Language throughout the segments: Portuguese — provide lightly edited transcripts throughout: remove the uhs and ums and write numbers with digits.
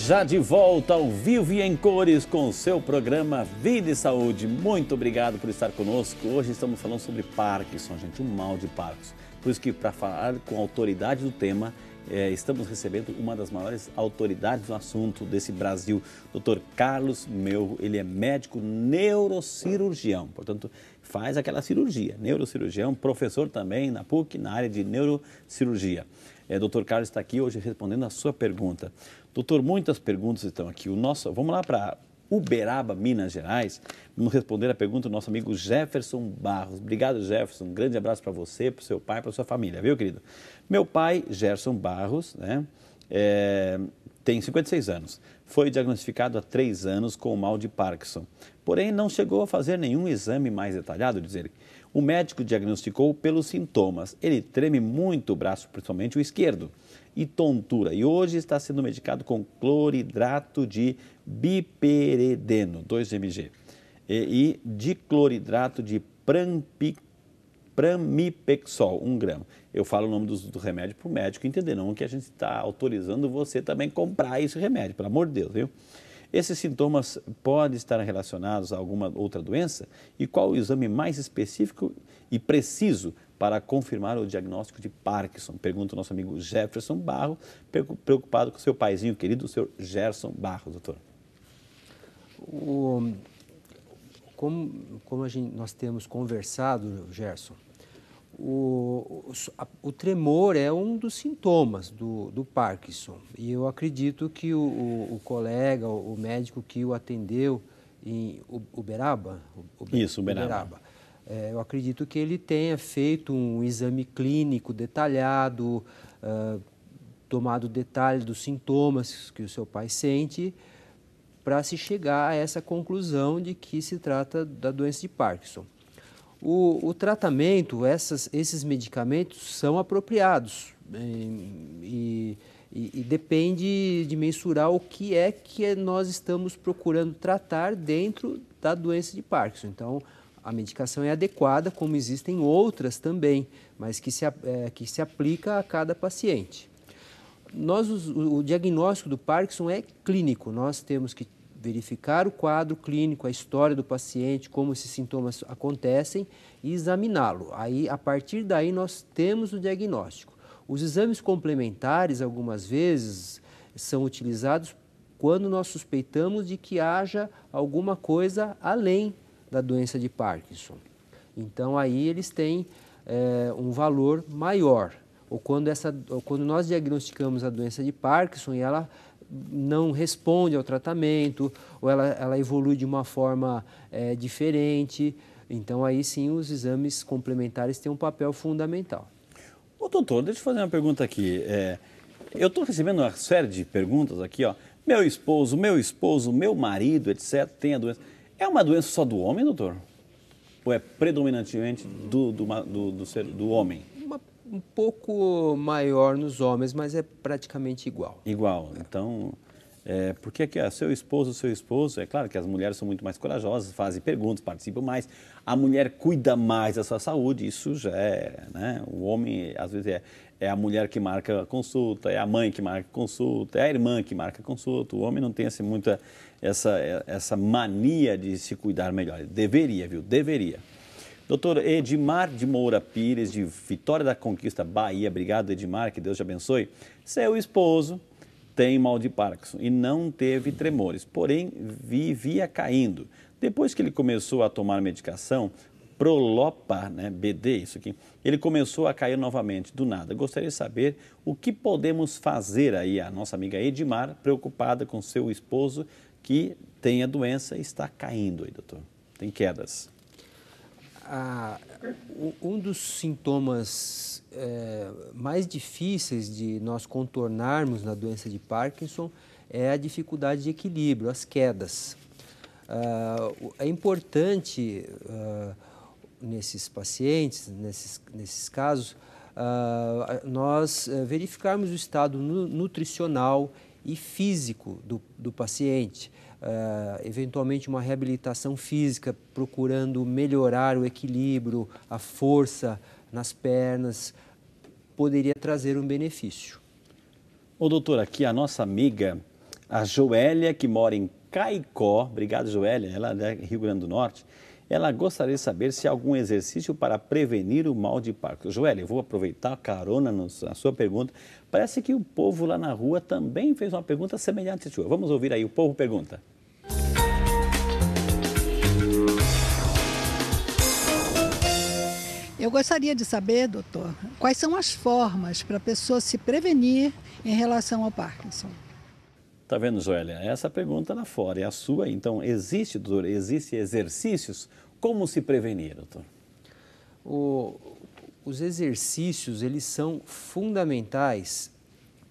Já de volta ao vivo e em cores com o seu programa Vida e Saúde. Muito obrigado por estar conosco. Hoje estamos falando sobre Parkinson, gente, o mal de Parkinson. Por isso que, para falar com a autoridade do tema, estamos recebendo uma das maiores autoridades do assunto desse Brasil, Dr. Carlos Melro. Ele é médico neurocirurgião, portanto, faz aquela cirurgia, neurocirurgião, professor também na PUC, na área de neurocirurgia. Dr. Carlos está aqui hoje respondendo a sua pergunta. Doutor, muitas perguntas estão aqui. Vamos lá para Uberaba, Minas Gerais. Vamos responder a pergunta do nosso amigo Jefferson Barros. Obrigado, Jefferson. Um grande abraço para você, para o seu pai, para a sua família, viu, querido? Meu pai, Gerson Barros, tem 56 anos. Foi diagnosticado há 3 anos com o mal de Parkinson. Porém, não chegou a fazer nenhum exame mais detalhado, diz ele. O médico diagnosticou pelos sintomas. Ele treme muito o braço, principalmente o esquerdo, e tontura. E hoje está sendo medicado com cloridrato de biperideno, 2 mg, e dicloridrato de pramipexol, 1 grama. Eu falo o nome do remédio para o médico entender, não que a gente está autorizando você também comprar esse remédio, pelo amor de Deus, viu? Esses sintomas podem estar relacionados a alguma outra doença? E qual o exame mais específico e preciso para confirmar o diagnóstico de Parkinson? Pergunta o nosso amigo Jefferson Barros, preocupado com seu paizinho querido, o senhor Gerson Barros, doutor. Como nós temos conversado, Gerson, o tremor é um dos sintomas do Parkinson. E eu acredito que o colega, o médico que o atendeu em Uberaba, Uberaba. Eu acredito que ele tenha feito um exame clínico detalhado, tomado detalhe dos sintomas que o seu pai sente, para se chegar a essa conclusão de que se trata da doença de Parkinson. O tratamento, esses medicamentos são apropriados e depende de mensurar o que é que nós estamos procurando tratar dentro da doença de Parkinson. Então, a medicação é adequada, como existem outras também, mas que se aplica a cada paciente. O diagnóstico do Parkinson é clínico, nós temos que verificar o quadro clínico, a história do paciente, como esses sintomas acontecem e examiná-lo. Aí, a partir daí, nós temos o diagnóstico. Os exames complementares, algumas vezes, são utilizados quando nós suspeitamos de que haja alguma coisa além da doença de Parkinson. Então, aí eles têm um valor maior. Ou quando nós diagnosticamos a doença de Parkinson e ela não responde ao tratamento, ou ela evolui de uma forma diferente, então aí sim os exames complementares têm um papel fundamental. Ô doutor, deixa eu fazer uma pergunta aqui. Eu estou recebendo uma série de perguntas aqui, ó. Meu esposo, meu marido, etc., tem a doença. É uma doença só do homem, doutor? Ou é predominantemente do homem? Um pouco maior nos homens, mas é praticamente igual. Igual. Então, porque aqui, seu esposo, é claro que as mulheres são muito mais corajosas, fazem perguntas, participam mais. A mulher cuida mais da sua saúde, isso já né? O homem, às vezes, é a mulher que marca a consulta, é a mãe que marca a consulta, é a irmã que marca a consulta. O homem não tem assim, muita essa mania de se cuidar melhor. Deveria, viu? Deveria. Doutor Edmar de Moura Pires, de Vitória da Conquista, Bahia. Obrigado, Edmar, que Deus te abençoe. Seu esposo tem mal de Parkinson e não teve tremores, porém vivia caindo. Depois que ele começou a tomar medicação, Prolopa, BD, isso aqui, ele começou a cair novamente, do nada. Gostaria de saber o que podemos fazer aí, a nossa amiga Edmar, preocupada com seu esposo que tem a doença e está caindo aí, doutor. Tem quedas. Um dos sintomas mais difíceis de nós contornarmos na doença de Parkinson é a dificuldade de equilíbrio, as quedas. É importante nesses pacientes, nesses casos, nós verificarmos o estado nutricional e físico do paciente. Eventualmente uma reabilitação física, procurando melhorar o equilíbrio, a força nas pernas, poderia trazer um benefício. Ô doutor, aqui a nossa amiga A Joélia, que mora em Caicó, obrigado Joélia, ela é Rio Grande do Norte, ela gostaria de saber se há algum exercício para prevenir o mal de Parkinson. Joélia, eu vou aproveitar a carona na sua pergunta. Parece que o povo lá na rua também fez uma pergunta semelhante à sua. Vamos ouvir aí, o povo pergunta. Eu gostaria de saber, doutor, quais são as formas para a pessoa se prevenir em relação ao Parkinson? Tá vendo, Joélia? Essa pergunta lá fora é a sua. Então, doutor, existem exercícios? Como se prevenir, doutor? Os exercícios, eles são fundamentais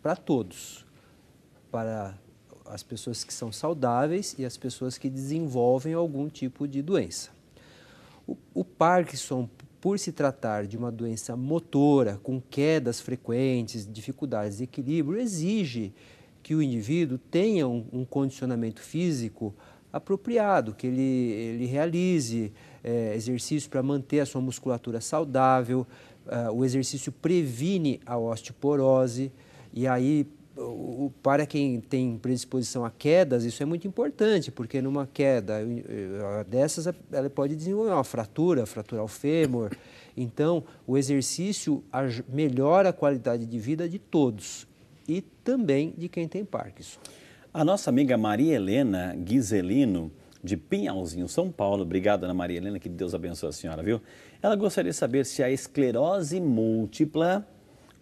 para todos. Para as pessoas que são saudáveis e as pessoas que desenvolvem algum tipo de doença. O Parkinson, por se tratar de uma doença motora, com quedas frequentes, dificuldades de equilíbrio, exige que o indivíduo tenha um condicionamento físico apropriado, que ele realize exercícios para manter a sua musculatura saudável. O exercício previne a osteoporose e aí, para quem tem predisposição a quedas, isso é muito importante, porque numa queda dessas, ela pode desenvolver uma fratura, fraturar o fêmur. Então, o exercício melhora a qualidade de vida de todos e também de quem tem Parkinson. A nossa amiga Maria Helena Guizelino, de Pinhalzinho, São Paulo, obrigado, Ana Maria Helena, que Deus abençoe a senhora, viu? Ela gostaria de saber se a esclerose múltipla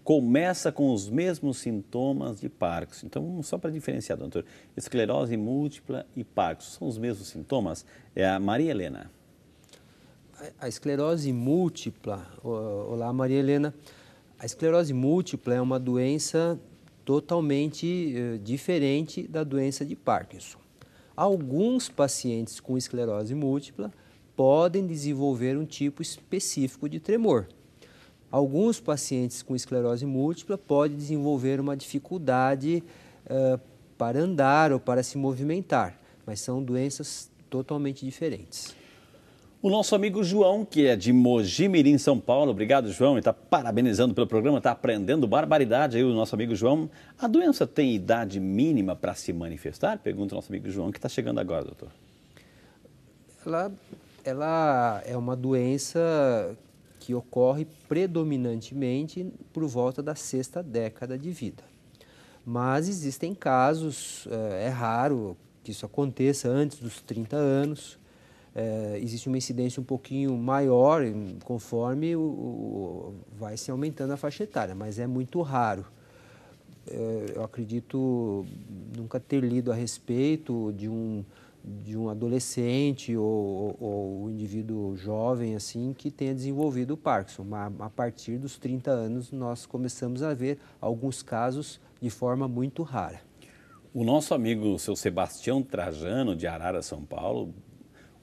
começa com os mesmos sintomas de Parkinson. Então, só para diferenciar, doutor, esclerose múltipla e Parkinson são os mesmos sintomas? É a Maria Helena. A esclerose múltipla, olá Maria Helena, a esclerose múltipla é uma doença totalmente diferente da doença de Parkinson. Alguns pacientes com esclerose múltipla podem desenvolver um tipo específico de tremor. Alguns pacientes com esclerose múltipla podem desenvolver uma dificuldade para andar ou para se movimentar, mas são doenças totalmente diferentes. O nosso amigo João, que é de Mogi Mirim, São Paulo, obrigado João, ele está parabenizando pelo programa, está aprendendo barbaridade aí o nosso amigo João. A doença tem idade mínima para se manifestar? Pergunta o nosso amigo João, que está chegando agora, doutor. Ela é uma doença que ocorre predominantemente por volta da 6ª década de vida. Mas existem casos, é raro que isso aconteça antes dos 30 anos, existe uma incidência um pouquinho maior conforme vai se aumentando a faixa etária, mas é muito raro. Eu acredito nunca ter lido a respeito de um adolescente ou um indivíduo jovem assim que tenha desenvolvido o Parkinson. Mas a partir dos 30 anos nós começamos a ver alguns casos de forma muito rara. O nosso amigo, seu Sebastião Trajano, de Arara, São Paulo.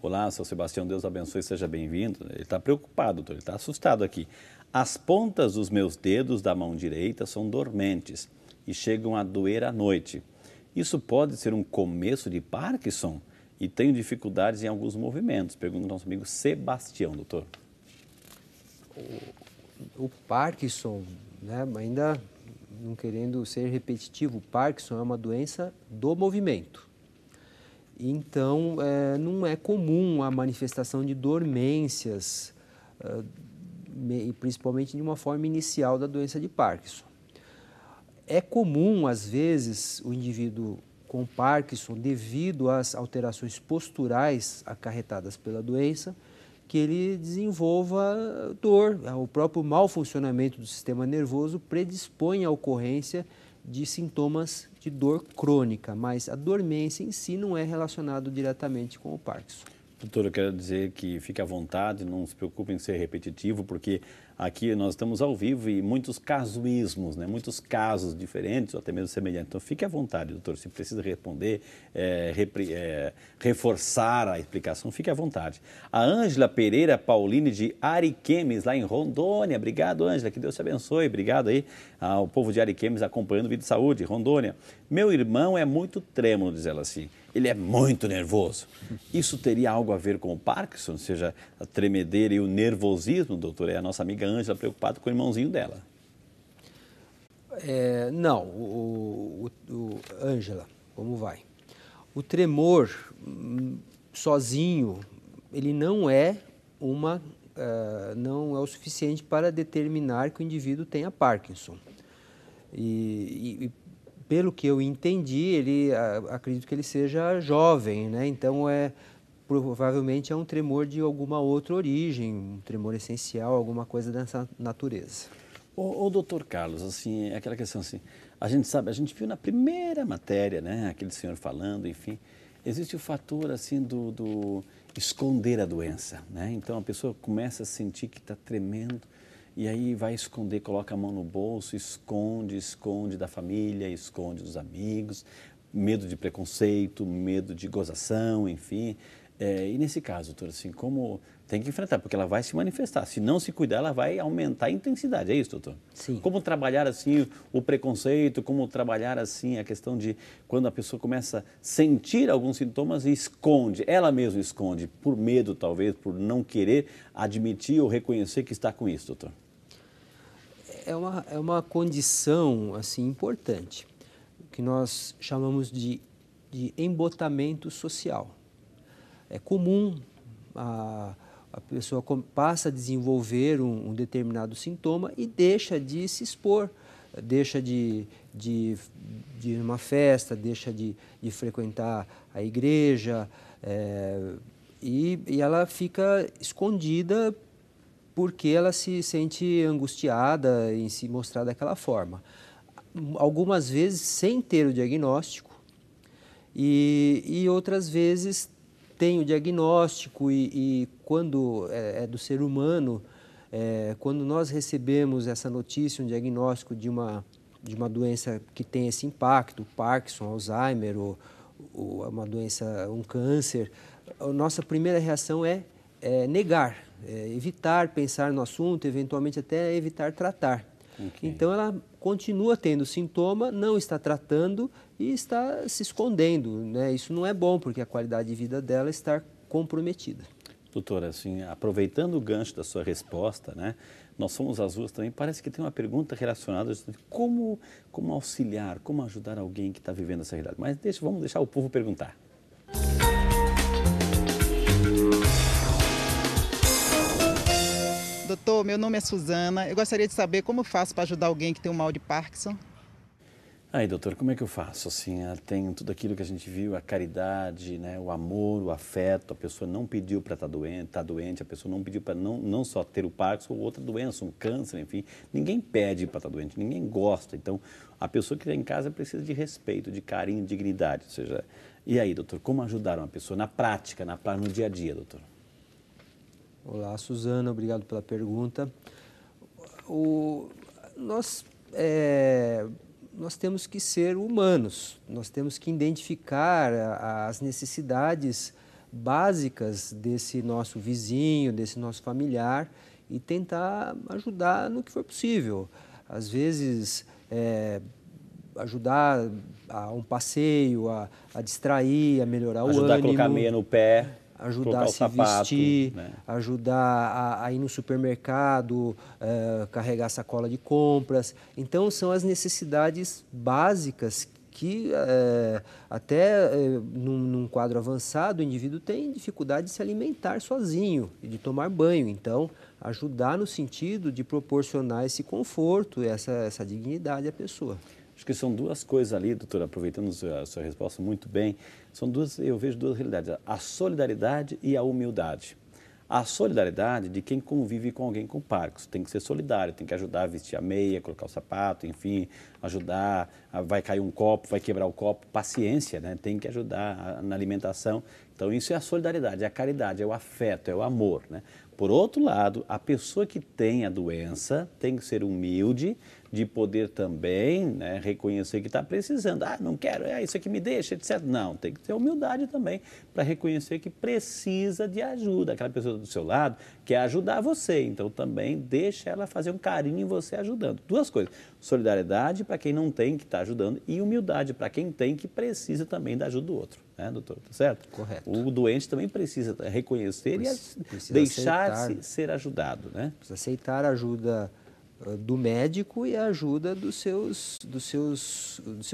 Olá, seu Sebastião, Deus abençoe, seja bem-vindo. Ele está preocupado, doutor, ele está assustado aqui. As pontas dos meus dedos da mão direita são dormentes e chegam a doer à noite. Isso pode ser um começo de Parkinson? E tenho dificuldades em alguns movimentos, pergunta o nosso amigo Sebastião, doutor. O Parkinson, né, ainda não querendo ser repetitivo, o Parkinson é uma doença do movimento. Então, não é comum a manifestação de dormências, principalmente de uma forma inicial da doença de Parkinson. É comum, às vezes, o indivíduo com Parkinson, devido às alterações posturais acarretadas pela doença, que ele desenvolva dor. O próprio mau funcionamento do sistema nervoso predispõe à ocorrência de sintomas de dor crônica, mas a dormência em si não é relacionada diretamente com o Parkinson. Doutor, eu quero dizer que fique à vontade, não se preocupe em ser repetitivo, porque aqui nós estamos ao vivo e muitos casuísmos, né? Muitos casos diferentes ou até mesmo semelhantes. Então fique à vontade, doutor, se precisa responder, reforçar a explicação, fique à vontade. A Ângela Pereira Pauline de Ariquemes, lá em Rondônia. Obrigado, Ângela, que Deus te abençoe. Obrigado aí ao povo de Ariquemes acompanhando o Vida e Saúde, Rondônia. Meu irmão é muito trêmulo, diz ela assim. Ele é muito nervoso. Isso teria algo a ver com o Parkinson, ou seja, a tremedeira e o nervosismo, doutor? É a nossa amiga Ângela preocupada com o irmãozinho dela. Não, Ângela, como vai. O tremor sozinho, ele não é o suficiente para determinar que o indivíduo tenha Parkinson. E pelo que eu entendi, acredito que ele seja jovem, né? Então provavelmente é um tremor de alguma outra origem, um tremor essencial, alguma coisa dessa natureza. Ô, doutor Carlos, assim, é aquela questão assim, a gente viu na primeira matéria, né, aquele senhor falando, enfim, existe o fator assim do esconder a doença, né? Então a pessoa começa a sentir que está tremendo e aí vai esconder, coloca a mão no bolso, esconde da família, esconde dos amigos, medo de preconceito, medo de gozação, enfim. E nesse caso, doutor, assim, como tem que enfrentar, porque ela vai se manifestar. Se não se cuidar, ela vai aumentar a intensidade. É isso, doutor? Sim. Como trabalhar, assim, o preconceito, como trabalhar, assim, a questão de quando a pessoa começa a sentir alguns sintomas e esconde, ela mesma esconde, por medo, talvez, por não querer admitir ou reconhecer que está com isso, doutor? É uma condição, assim, importante, que nós chamamos de embotamento social. É comum a pessoa passa a desenvolver um determinado sintoma e deixa de se expor, deixa de ir numa festa, deixa de frequentar a igreja, e ela fica escondida porque ela se sente angustiada em se mostrar daquela forma. Algumas vezes sem ter o diagnóstico e outras vezes tem o diagnóstico e quando é do ser humano, quando nós recebemos essa notícia, um diagnóstico de uma doença que tem esse impacto, Parkinson, Alzheimer ou uma doença, um câncer, a nossa primeira reação é negar, evitar pensar no assunto, eventualmente até evitar tratar. Okay. Então ela continua tendo sintoma, não está tratando e está se escondendo, né? Isso não é bom, porque a qualidade de vida dela está comprometida. Doutora, assim, aproveitando o gancho da sua resposta, né? Nós somos as ruas também, parece que tem uma pergunta relacionada a como auxiliar, como ajudar alguém que está vivendo essa realidade. Mas vamos deixar o povo perguntar. Doutor, meu nome é Suzana. Eu gostaria de saber como eu faço para ajudar alguém que tem um mal de Parkinson. Aí, doutor, como é que eu faço? Assim, tem tudo aquilo que a gente viu, a caridade, né, o amor, o afeto. A pessoa não pediu para estar doente, a pessoa não pediu para não só ter o Parkinson ou outra doença, um câncer, enfim. Ninguém pede para estar doente, ninguém gosta. Então, a pessoa que está em casa precisa de respeito, de carinho, de dignidade. Ou seja, e aí, doutor, como ajudar uma pessoa na prática, no dia a dia, doutor? Olá, Suzana, obrigado pela pergunta. Nós temos que ser humanos, nós temos que identificar as necessidades básicas desse nosso vizinho, desse nosso familiar e tentar ajudar no que for possível. Às vezes, ajudar a um passeio, a distrair, a melhorar o ânimo. Ajudar a colocar a meia no pé. Ajudar a se vestir, né? Ajudar a ir no supermercado, carregar sacola de compras. Então, são as necessidades básicas que, até num quadro avançado, o indivíduo tem dificuldade de se alimentar sozinho e de tomar banho. Então, ajudar no sentido de proporcionar esse conforto, essa dignidade à pessoa. Acho que são duas coisas ali, doutora, aproveitando a sua resposta muito bem, eu vejo duas realidades, a solidariedade e a humildade. A solidariedade de quem convive com alguém com Parkinson, tem que ser solidário, tem que ajudar a vestir a meia, colocar o sapato, enfim, ajudar, vai cair um copo, vai quebrar o copo, paciência, né? Tem que ajudar na alimentação. Então isso é a solidariedade, é a caridade, é o afeto, é o amor, né? Por outro lado, a pessoa que tem a doença tem que ser humilde, de poder também, né, reconhecer que está precisando. Não quero, isso aqui me deixa, etc. Não, tem que ter humildade também para reconhecer que precisa de ajuda. Aquela pessoa do seu lado quer ajudar você, então também deixa ela fazer um carinho em você ajudando. Duas coisas, solidariedade para quem não tem que está ajudando e humildade para quem tem que precisa também da ajuda do outro. Né, doutor? Tá certo? Correto. O doente também precisa reconhecer e deixar-se ser ajudado. Né? Precisa aceitar a ajuda do médico e a ajuda do seu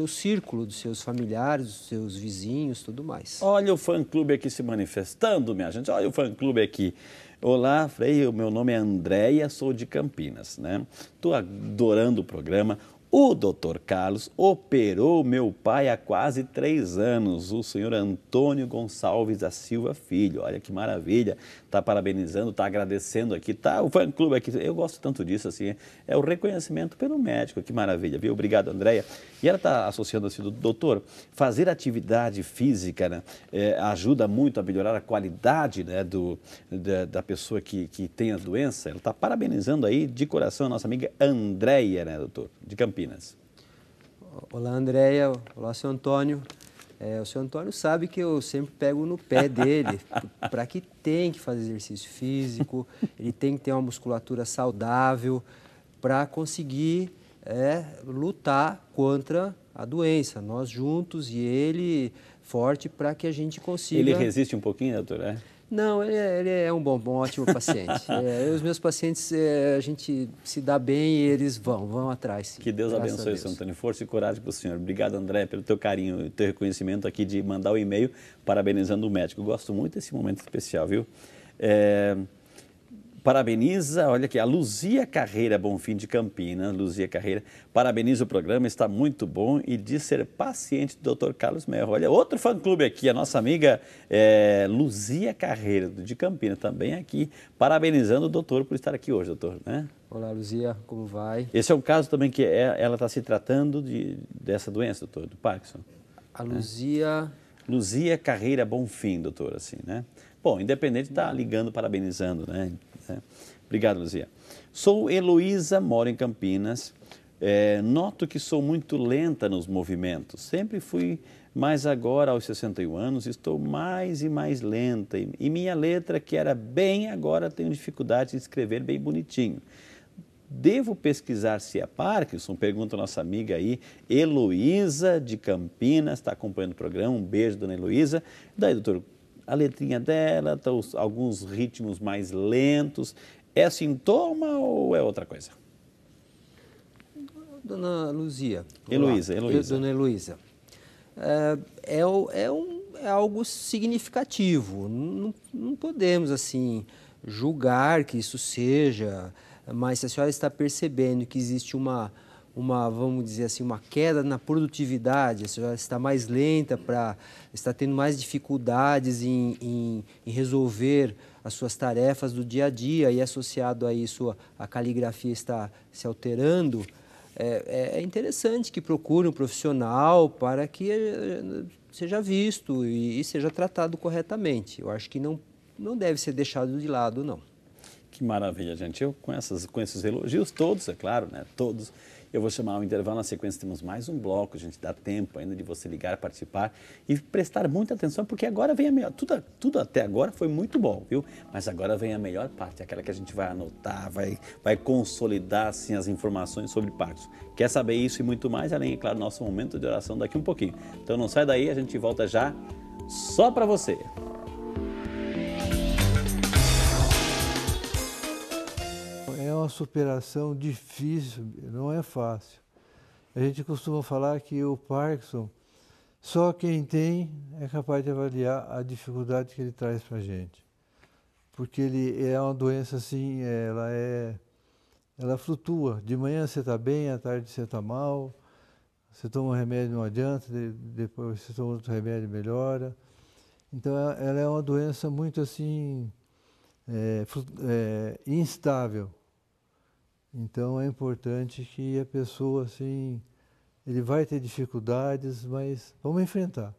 círculo, dos seus familiares, dos seus vizinhos, tudo mais. Olha o fã-clube aqui se manifestando, minha gente. Olha o fã-clube aqui. Olá, Frei, o meu nome é Andréia, sou de Campinas, né? Estou adorando o programa. O Dr. Carlos operou meu pai há quase 3 anos, o senhor Antônio Gonçalves da Silva Filho. Olha que maravilha, está parabenizando, está agradecendo aqui, tá o fã-clube aqui. Eu gosto tanto disso, assim, é o reconhecimento pelo médico, que maravilha, viu? Obrigado, Andréia. E ela está associando assim, doutor, fazer atividade física, né, ajuda muito a melhorar a qualidade, né, da pessoa que tem a doença. Ela está parabenizando aí de coração a nossa amiga Andréia, né, doutor, de Campinas. Olá, Andréia. Olá, seu Antônio. O seu Antônio sabe que eu sempre pego no pé dele para que tem que fazer exercício físico, ele tem que ter uma musculatura saudável para conseguir lutar contra a doença. Nós juntos e ele forte para que a gente consiga... Ele resiste um pouquinho, doutor, Não, ele é um ótimo paciente. Os meus pacientes, a gente se dá bem e eles vão atrás. Sim, que Deus abençoe, seu Antônio. Força e coragem para o senhor. Obrigado, André, pelo teu carinho e teu reconhecimento aqui de mandar o e-mail parabenizando o médico. Eu gosto muito desse momento especial, viu? Parabeniza, olha aqui, a Luzia Carreira Bonfim de Campinas, Luzia Carreira, parabeniza o programa, está muito bom e diz ser paciente do Dr. Carlos Melro. Olha, outro fã-clube aqui, a nossa amiga Luzia Carreira de Campinas, também aqui, parabenizando o doutor por estar aqui hoje, doutor, né? Olá, Luzia, como vai? Esse é um caso também que ela está se tratando dessa doença, doutor, do Parkinson. A Luzia... Luzia Carreira Bonfim, doutor, assim, né? Bom, independente, está ligando, parabenizando, né? Obrigado, Luzia. Sou Heloísa, moro em Campinas. Noto que sou muito lenta nos movimentos. Sempre fui, mas agora, aos 61 anos, estou mais e mais lenta. E minha letra, que era bem, agora tenho dificuldade de escrever bem bonitinho. Devo pesquisar se é Parkinson? Pergunta a nossa amiga aí, Heloísa, de Campinas, está acompanhando o programa. Um beijo, dona Heloísa. Daí, doutor, a letrinha dela, tá alguns ritmos mais lentos. É sintoma ou é outra coisa? Dona Luzia. Heloísa. Dona Heloísa. É algo significativo. Não podemos, assim, julgar que isso seja, mas se a senhora está percebendo que existe vamos dizer assim, uma queda na produtividade, a senhora está mais lenta, está tendo mais dificuldades em resolver as suas tarefas do dia a dia e associado a isso a caligrafia está se alterando, é interessante que procure um profissional para que seja visto e seja tratado corretamente. Eu acho que não deve ser deixado de lado, não. Que maravilha, gente. Eu, com esses elogios todos, é claro, né? Todos. Eu vou chamar o intervalo, na sequência temos mais um bloco, a gente dá tempo ainda de você ligar, participar e prestar muita atenção, porque agora vem a melhor, tudo até agora foi muito bom, viu? Mas agora vem a melhor parte, aquela que a gente vai anotar, vai consolidar assim, as informações sobre Parkinson. Quer saber isso e muito mais, além, é claro, nosso momento de oração daqui um pouquinho. Então não sai daí, a gente volta já só para você. É uma superação difícil, não é fácil. A gente costuma falar que o Parkinson, só quem tem é capaz de avaliar a dificuldade que ele traz para a gente. Porque ele é uma doença assim, ela flutua. De manhã você está bem, à tarde você está mal, você toma um remédio, não adianta, depois você toma outro remédio, melhora. Então ela é uma doença muito assim, instável. Então é importante que a pessoa, assim, ele vai ter dificuldades, mas vamos enfrentar.